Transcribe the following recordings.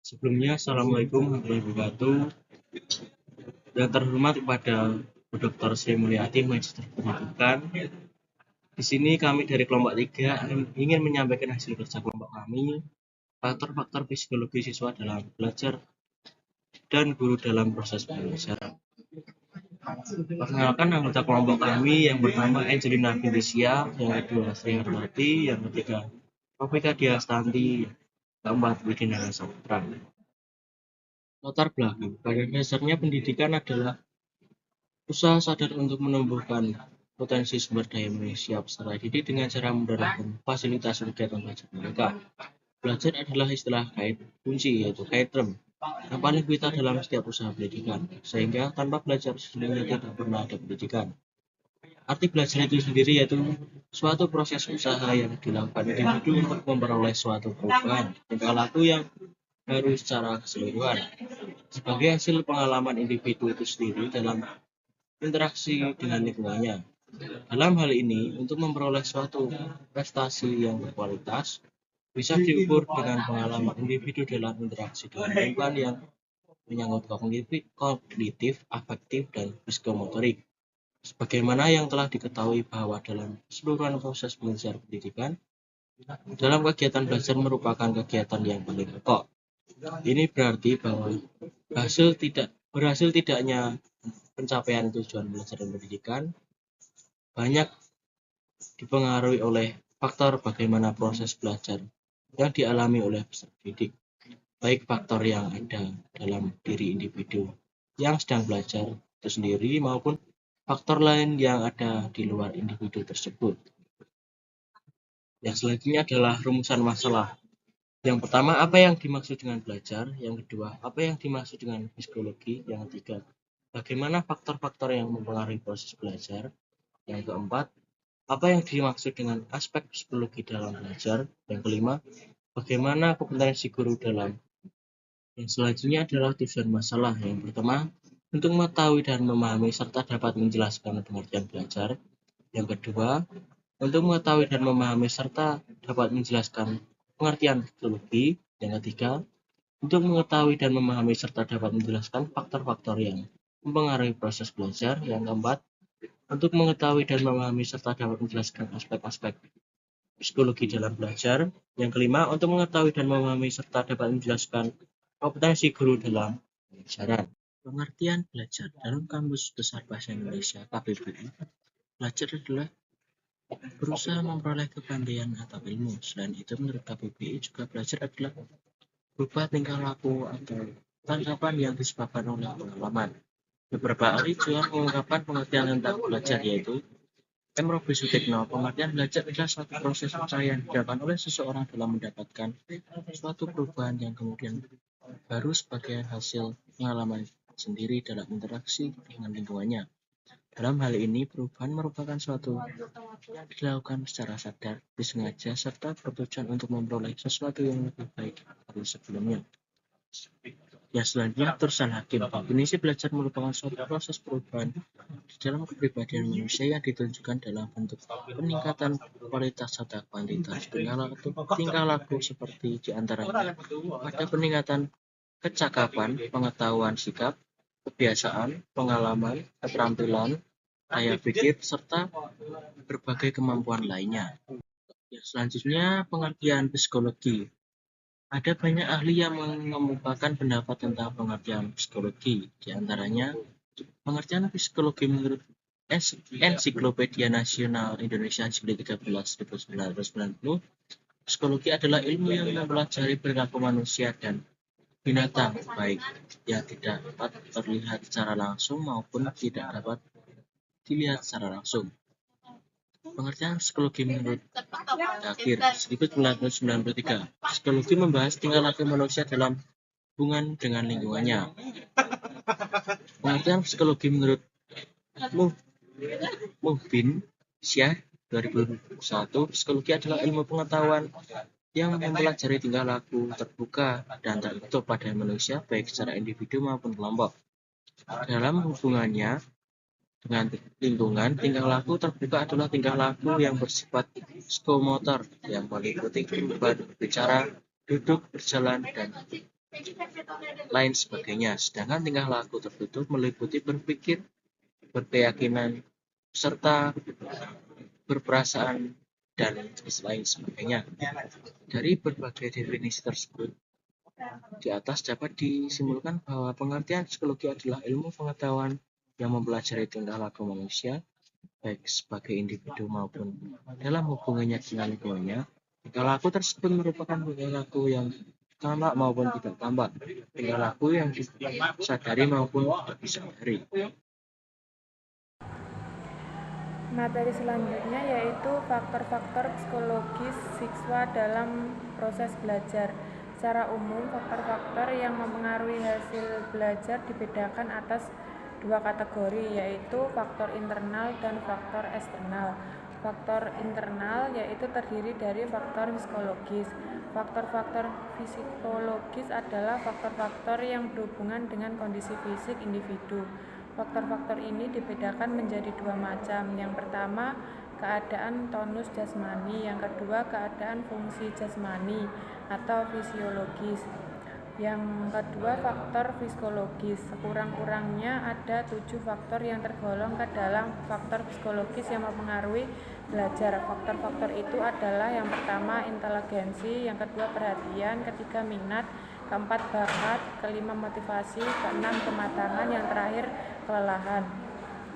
Sebelumnya, Assalamualaikum warahmatullahi wabarakatuh. Yang terhormat kepada Bu Dr. Sri Mulyati, Magister Pendidikan. Di sini kami dari kelompok 3 ingin menyampaikan hasil kerja kelompok kami, faktor-faktor psikologi siswa dalam belajar dan guru dalam proses pembelajaran. Perkenalkan anggota kelompok kami, yang pertama Angelina Felicia, yang kedua Sri Harwati, yang ketiga Rofika Diastanti, keempat Widina Saputra. Latar belakang, pada dasarnya pendidikan adalah usaha sadar untuk menumbuhkan potensi sumber daya manusia peserta didik dengan cara mendorong fasilitas kegiatan belajar mereka. Belajar adalah istilah kait kunci, yaitu kait term, yang paling vital dalam setiap usaha pendidikan, sehingga tanpa belajar sesungguhnya tidak pernah ada pendidikan. Arti belajar itu sendiri yaitu suatu proses usaha yang dilakukan individu untuk memperoleh suatu perubahan tingkah laku yang baru secara keseluruhan, sebagai hasil pengalaman individu itu sendiri dalam interaksi dengan lingkungannya. Dalam hal ini, untuk memperoleh suatu prestasi yang berkualitas, bisa diukur dengan pengalaman individu dalam interaksi dengan lingkungan yang menyangkut kognitif, afektif, dan psikomotorik. Sebagaimana yang telah diketahui bahwa dalam keseluruhan proses belajar pendidikan, dalam kegiatan belajar merupakan kegiatan yang paling pokok. Ini berarti bahwa berhasil tidaknya pencapaian tujuan belajar dan pendidikan banyak dipengaruhi oleh faktor bagaimana proses belajar yang dialami oleh peserta didik, baik faktor yang ada dalam diri individu yang sedang belajar itu sendiri maupun faktor lain yang ada di luar individu tersebut. Yang selanjutnya adalah rumusan masalah. Yang pertama, apa yang dimaksud dengan belajar? Yang kedua, apa yang dimaksud dengan psikologi? Yang ketiga, bagaimana faktor-faktor yang mempengaruhi proses belajar? Yang keempat, apa yang dimaksud dengan aspek psikologi dalam belajar? Yang kelima, bagaimana kompetensi guru dalam? Yang selanjutnya adalah tujuan masalah. Yang pertama, untuk mengetahui dan memahami serta dapat menjelaskan pengertian belajar. Yang kedua, untuk mengetahui dan memahami serta dapat menjelaskan pengertian psikologi. Yang ketiga, untuk mengetahui dan memahami serta dapat menjelaskan faktor-faktor yang mempengaruhi proses belajar. Yang keempat, untuk mengetahui dan memahami serta dapat menjelaskan aspek-aspek psikologi dalam belajar. Yang kelima, untuk mengetahui dan memahami serta dapat menjelaskan kompetensi guru dalam pembelajaran. Pengertian belajar dalam Kamus Besar Bahasa Indonesia (KBBI), belajar adalah berusaha memperoleh kepandaian atau ilmu. Selain itu, menurut KBBI juga belajar adalah berupa tingkah laku atau tanggapan yang disebabkan oleh pengalaman. Beberapa ahli juga mengungkapkan pengertian tentang belajar, yaitu M. Robi Sutikno. Pengertian belajar adalah suatu proses usaha yang dilakukan oleh seseorang dalam mendapatkan suatu perubahan yang kemudian baru sebagai hasil pengalaman sendiri dalam interaksi dengan lingkungannya. Dalam hal ini, perubahan merupakan suatu yang dilakukan secara sadar, disengaja, serta bertujuan untuk memperoleh sesuatu yang lebih baik dari sebelumnya. Yang selanjutnya, terusan hakim. Definisi belajar merupakan suatu proses perubahan di dalam kepribadian manusia yang ditunjukkan dalam bentuk peningkatan kualitas serta kuantitas tingkah laku seperti diantaranya pada peningkatan kecakapan, pengetahuan sikap, kebiasaan, pengalaman, keterampilan, daya pikir, serta berbagai kemampuan lainnya. Yang selanjutnya, pengertian psikologi. Ada banyak ahli yang mengemukakan pendapat tentang pengertian psikologi. Di antaranya, pengertian psikologi menurut Ensiklopedia Nasional Indonesia jilid 13 1990, psikologi adalah ilmu yang mempelajari perilaku manusia dan binatang, baik yang tidak dapat terlihat secara langsung maupun tidak dapat dilihat secara langsung. Pengertian psikologi menurut Dakir 1993. Psikologi membahas tingkah laku manusia dalam hubungan dengan lingkungannya. Pengertian psikologi menurut Muhbin Syah 2001. Psikologi adalah ilmu pengetahuan yang mempelajari tingkah laku terbuka dan tertutup pada manusia, baik secara individu maupun kelompok. Dalam hubungannya dengan lingkungan, tingkah laku terbuka adalah tingkah laku yang bersifat psikomotor yang meliputi berbicara, duduk, berjalan, dan lain sebagainya. Sedangkan tingkah laku tertutup meliputi berpikir, berkeyakinan, serta berperasaan, dan lain sebagainya. Dari berbagai definisi tersebut, di atas dapat disimpulkan bahwa pengertian psikologi adalah ilmu pengetahuan yang mempelajari tingkah laku manusia, baik sebagai individu maupun dalam hubungannya dengan lingkungannya. Tingkah laku tersebut merupakan tingkah laku yang tampak maupun tidak tampak, tingkah laku yang disadari maupun tidak disadari. Materi selanjutnya yaitu faktor-faktor psikologis siswa dalam proses belajar. Secara umum, faktor-faktor yang mempengaruhi hasil belajar dibedakan atas dua kategori, yaitu faktor internal dan faktor eksternal. Faktor internal yaitu terdiri dari faktor psikologis. Faktor-faktor psikologis adalah faktor-faktor yang berhubungan dengan kondisi fisik individu. Faktor-faktor ini dibedakan menjadi dua macam. Yang pertama, keadaan tonus jasmani. Yang kedua, keadaan fungsi jasmani atau fisiologis. Yang kedua, faktor psikologis. Sekurang-kurangnya ada 7 faktor yang tergolong ke dalam faktor psikologis yang mempengaruhi belajar. Faktor-faktor itu adalah yang pertama inteligensi, yang kedua perhatian, ketiga minat, keempat bakat, kelima motivasi, keenam kematangan, yang terakhir kelelahan.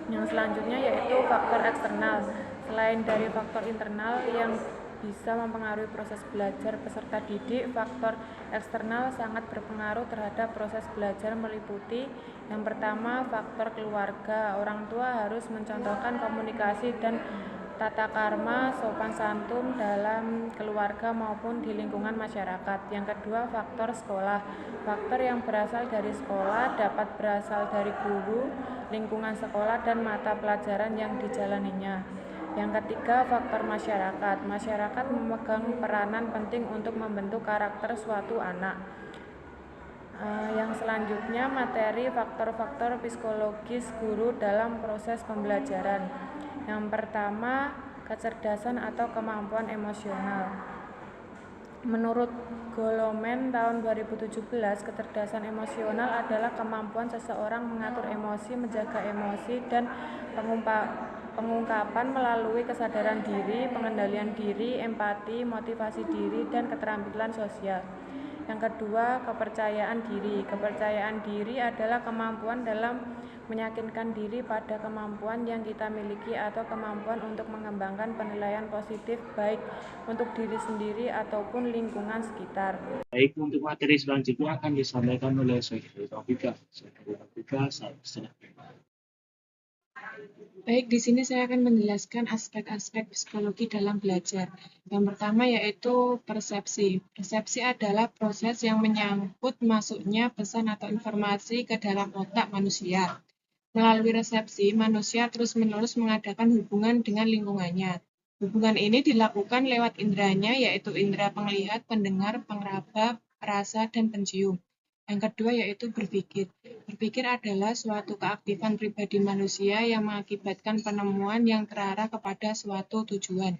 Yang selanjutnya yaitu faktor eksternal. Selain dari faktor internal yang bisa mempengaruhi proses belajar peserta didik, faktor eksternal sangat berpengaruh terhadap proses belajar meliputi yang pertama faktor keluarga. Orang tua harus mencontohkan komunikasi dan tata krama sopan santun dalam keluarga maupun di lingkungan masyarakat. Yang kedua, faktor sekolah. Faktor yang berasal dari sekolah dapat berasal dari guru, lingkungan sekolah, dan mata pelajaran yang dijalaninya. Yang ketiga, faktor masyarakat. Masyarakat memegang peranan penting untuk membentuk karakter suatu anak. Yang selanjutnya, materi faktor-faktor psikologis guru dalam proses pembelajaran. Yang pertama, kecerdasan atau kemampuan emosional. Menurut Goleman tahun 2017, kecerdasan emosional adalah kemampuan seseorang mengatur emosi, menjaga emosi, dan pengungkapan melalui kesadaran diri, pengendalian diri, empati, motivasi diri, dan keterampilan sosial. Yang kedua, kepercayaan diri. Kepercayaan diri adalah kemampuan dalam meyakinkan diri pada kemampuan yang kita miliki atau kemampuan untuk mengembangkan penilaian positif baik untuk diri sendiri ataupun lingkungan sekitar. Baik, untuk materi selanjutnya akan disampaikan oleh Saudari Taufika. Saudari Taufika, Baik, di sini saya akan menjelaskan aspek-aspek psikologi dalam belajar. Yang pertama yaitu persepsi. Persepsi adalah proses yang menyangkut masuknya pesan atau informasi ke dalam otak manusia. Melalui resepsi, manusia terus-menerus mengadakan hubungan dengan lingkungannya. Hubungan ini dilakukan lewat inderanya, yaitu indera penglihat, pendengar, pengraba, perasa, dan pencium. Yang kedua yaitu berpikir. Berpikir adalah suatu keaktifan pribadi manusia yang mengakibatkan penemuan yang terarah kepada suatu tujuan.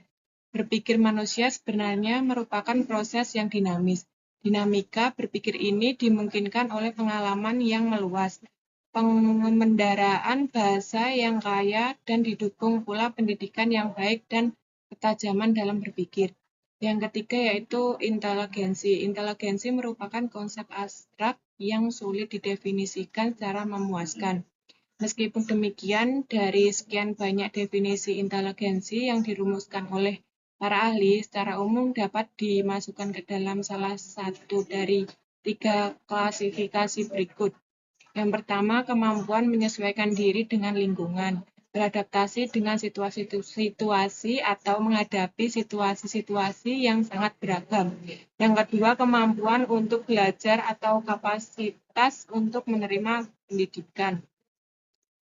Berpikir manusia sebenarnya merupakan proses yang dinamis. Dinamika berpikir ini dimungkinkan oleh pengalaman yang meluas, pengendaraan bahasa yang kaya, dan didukung pula pendidikan yang baik dan ketajaman dalam berpikir. Yang ketiga yaitu inteligensi. Inteligensi merupakan konsep abstrak yang sulit didefinisikan secara memuaskan. Meskipun demikian, dari sekian banyak definisi inteligensi yang dirumuskan oleh para ahli, secara umum dapat dimasukkan ke dalam salah satu dari 3 klasifikasi berikut. Yang pertama, kemampuan menyesuaikan diri dengan lingkungan, beradaptasi dengan situasi-situasi atau menghadapi situasi-situasi yang sangat beragam. Yang kedua, kemampuan untuk belajar atau kapasitas untuk menerima pendidikan.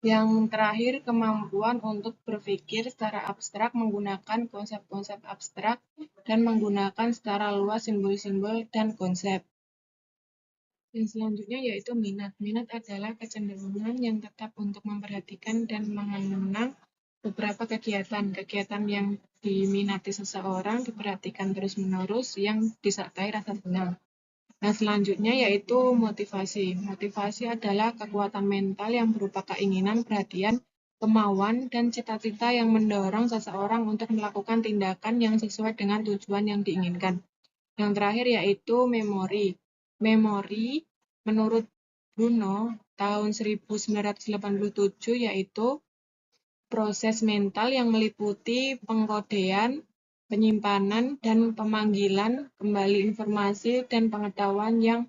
Yang terakhir, kemampuan untuk berpikir secara abstrak menggunakan konsep-konsep abstrak dan menggunakan secara luas simbol-simbol dan konsep. Yang selanjutnya yaitu minat. Minat adalah kecenderungan yang tetap untuk memperhatikan dan mengenang beberapa kegiatan. Kegiatan yang diminati seseorang diperhatikan terus-menerus yang disertai rasa senang. Nah, selanjutnya yaitu motivasi. Motivasi adalah kekuatan mental yang berupa keinginan, perhatian, kemauan, dan cita-cita yang mendorong seseorang untuk melakukan tindakan yang sesuai dengan tujuan yang diinginkan. Yang terakhir yaitu memori. Memori menurut Bruno tahun 1987 yaitu proses mental yang meliputi pengkodean, penyimpanan, dan pemanggilan kembali informasi dan pengetahuan yang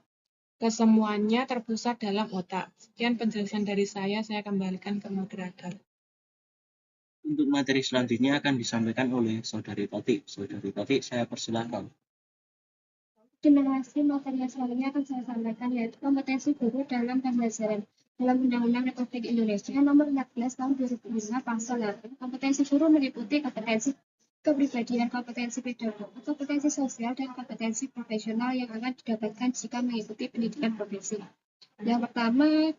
kesemuanya terpusat dalam otak. Sekian penjelasan dari saya kembalikan ke moderator. Untuk materi selanjutnya akan disampaikan oleh Saudari Tati. Saudari Tati, saya persilakan. Terima kasih. Materi yang selanjutnya akan saya sampaikan yaitu kompetensi guru dalam pembelajaran. Dalam Undang-Undang Republik Indonesia Nomor 14 Tahun 2005 Pasal 8, kompetensi guru meliputi kompetensi kepribadian, kompetensi pedagogi, kompetensi sosial, dan kompetensi profesional yang akan didapatkan jika mengikuti pendidikan profesi. Yang pertama,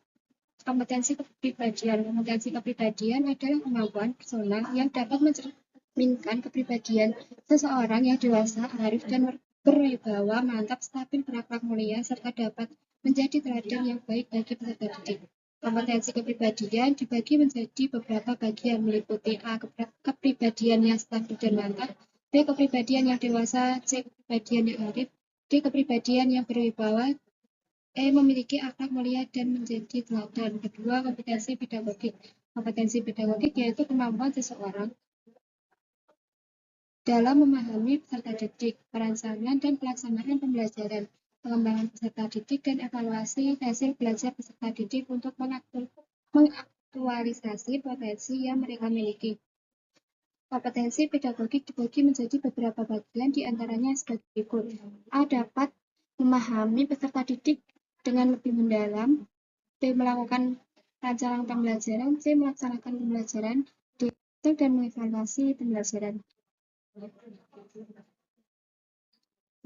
kompetensi kepribadian. Kompetensi kepribadian adalah kemampuan personal yang dapat mencerminkan kepribadian seseorang yang dewasa, arif, dan berwibawa, mantap, stabil, berakhlak mulia, serta dapat menjadi teladan yang baik bagi peserta didik. Kompetensi kepribadian dibagi menjadi beberapa bagian, meliputi A. Kepribadian yang stabil dan mantap, B. Kepribadian yang dewasa, C. Kepribadian yang arif, D. Kepribadian yang berwibawa, memiliki akhlak mulia dan menjadi teladan. Kedua, kompetensi pedagogik. Kompetensi pedagogik yaitu kemampuan seseorang dalam memahami peserta didik, perancangan dan pelaksanaan pembelajaran, pengembangan peserta didik, dan evaluasi hasil belajar peserta didik untuk mengaktualisasi potensi yang mereka miliki. Kompetensi pedagogik dibagi menjadi beberapa bagian, diantaranya sebagai berikut. A. Dapat memahami peserta didik dengan lebih mendalam. B. Melakukan rancangan pembelajaran. C. Melaksanakan pembelajaran. D. Dan mengevaluasi pembelajaran.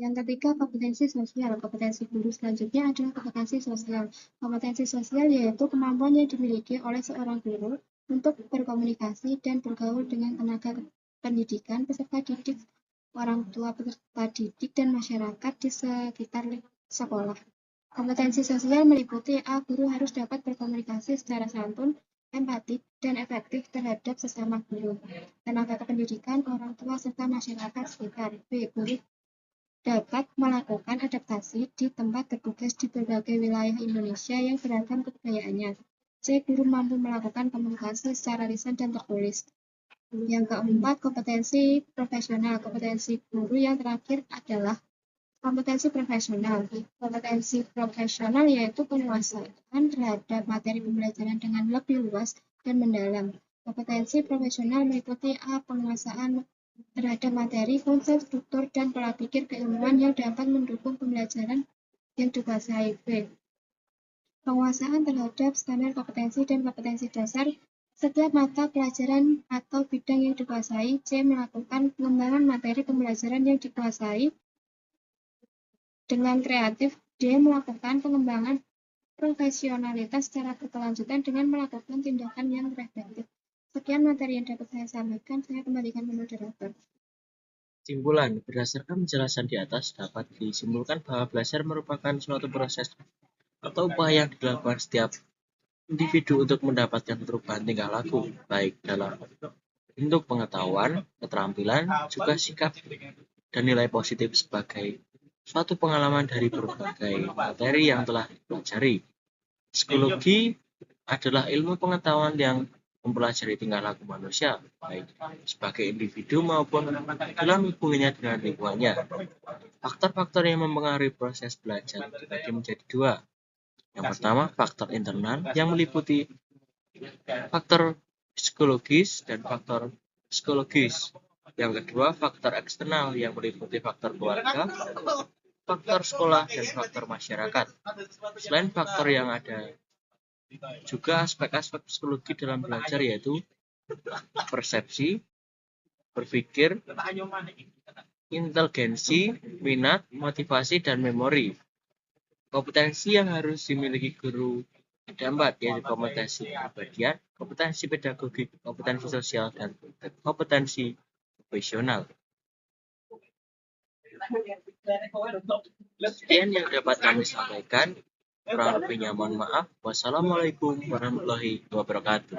Yang ketiga, kompetensi sosial. Kompetensi guru selanjutnya adalah kompetensi sosial. Kompetensi sosial yaitu kemampuan yang dimiliki oleh seorang guru untuk berkomunikasi dan bergaul dengan tenaga pendidikan, peserta didik, orang tua peserta didik, dan masyarakat di sekitar sekolah. Kompetensi sosial meliputi A. Guru harus dapat berkomunikasi secara santun, empatik, dan efektif terhadap sesama guru, tenaga kependidikan, orang tua, serta masyarakat sekitar. B. Guru dapat melakukan adaptasi di tempat bertugas di berbagai wilayah Indonesia yang beragam kebudayaannya. C. Guru mampu melakukan komunikasi secara lisan dan tertulis. Yang keempat, kompetensi profesional. Kompetensi guru yang terakhir adalah kompetensi profesional. Kompetensi profesional yaitu penguasaan terhadap materi pembelajaran dengan lebih luas dan mendalam. Kompetensi profesional meliputi A. Penguasaan terhadap materi, konsep, struktur, dan pola pikir keilmuan yang dapat mendukung pembelajaran yang dikuasai. B. Penguasaan terhadap standar kompetensi dan kompetensi dasar setiap mata pelajaran atau bidang yang dikuasai. C. Melakukan pengembangan materi pembelajaran yang dikuasai dengan kreatif. D. Melakukan pengembangan profesionalitas secara berkelanjutan dengan melakukan tindakan yang efektif. Sekian materi yang dapat saya sampaikan. Saya kembalikan ke moderator. Kesimpulan, berdasarkan penjelasan di atas dapat disimpulkan bahwa belajar merupakan suatu proses atau upaya yang dilakukan setiap individu untuk mendapatkan perubahan tingkah laku, baik dalam bentuk pengetahuan, keterampilan, juga sikap dan nilai positif sebagai suatu pengalaman dari berbagai materi yang telah dipelajari. Psikologi adalah ilmu pengetahuan yang mempelajari tingkah laku manusia, baik sebagai individu maupun dalam hubungannya dengan lingkungannya. Faktor-faktor yang mempengaruhi proses belajar dibagi menjadi dua. Yang pertama, faktor internal yang meliputi faktor psikologis dan faktor psikologis. Yang kedua, faktor eksternal yang meliputi faktor keluarga, faktor sekolah, dan faktor masyarakat. Selain faktor yang ada, juga aspek-aspek psikologi dalam belajar yaitu persepsi, berpikir, inteligensi, minat, motivasi, dan memori. Kompetensi yang harus dimiliki guru ada 4, yaitu kompetensi kepribadian, kompetensi pedagogik, kompetensi sosial, dan kompetensi profesional. Sekian yang dapat kami sampaikan. Kurang lebihnya mohon maaf. Wassalamualaikum warahmatullahi wabarakatuh.